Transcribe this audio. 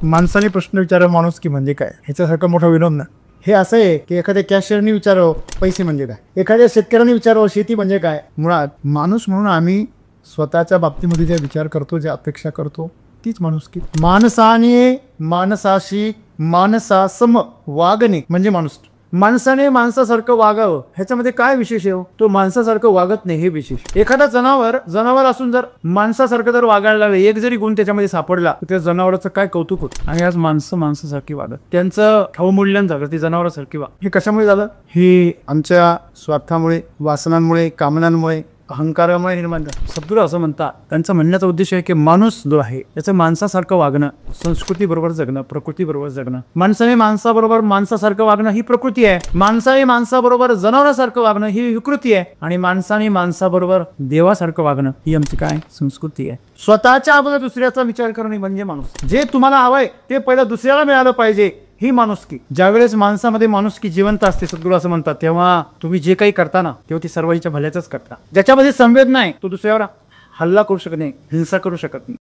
माणसाने प्रश्न विचारा माणुसकी म्हणजे काय, ह्याच्यासारखं मोठा विनोद ना. हे असं आहे की एखाद्या कॅशियरने विचारावं पैसे म्हणजे काय, एखाद्या शेतकऱ्याने विचारावं शेती म्हणजे काय. मुळात माणूस म्हणून आम्ही स्वतःच्या बाबतीमध्ये जे विचार करतो, जे अपेक्षा करतो, तीच माणुसकी. माणसाने माणसाशी माणसासम वागणे म्हणजे माणूस. माणसाने माणसासारखं वागावं ह्याच्यामध्ये काय विशेष आहे? तो माणसासारखं वागत नाही हे विशेष. एखादा जनावर असून जर माणसासारखं जर वागायला लागले, एक जरी गुण त्याच्यामध्ये सापडला तर त्या जनावराचं काय कौतुक होतं. आणि आज माणसासारखी वागत, त्यांचं अवमूल्यन झालं, ती जनावरासारखी वाग. हे कशामुळे झालं? हे आमच्या स्वार्थामुळे, वासनांमुळे, कामनांमुळे, अहंकारामुळे निर्माण झालं. सद्गुरू असं म्हणतात, त्यांचा म्हणण्याचा उद्देश आहे की माणूस जो आहे त्याचं माणसासारखं वागणं, संस्कृती बरोबर जगणं, प्रकृती बरोबर जगणं. माणसाने माणसाबरोबर माणसासारखं वागणं ही प्रकृती आहे, माणसाने माणसाबरोबर जनावरासारखं वागणं ही विकृती आहे, आणि माणसाने माणसाबरोबर देवासारखं वागणं ही आमची काय संस्कृती आहे. स्वतःच्या अगोदर दुसऱ्याचा विचार करणे म्हणजे माणूस. जे तुम्हाला हवंय ते पहिलं दुसऱ्याला मिळालं पाहिजे ही माणुसकी. ज्यावेळेस माणसामध्ये माणुसकी जिवंत असते, सद्गुरू असं म्हणतात, तेव्हा तुम्ही जे काही करता ना तेव्हा ती सर्वांच्या भल्याचंच करता. ज्याच्यामध्ये संवेद नाही तो दुसऱ्यावर हल्ला करू शकत नाही, हिंसा करू शकत नाही.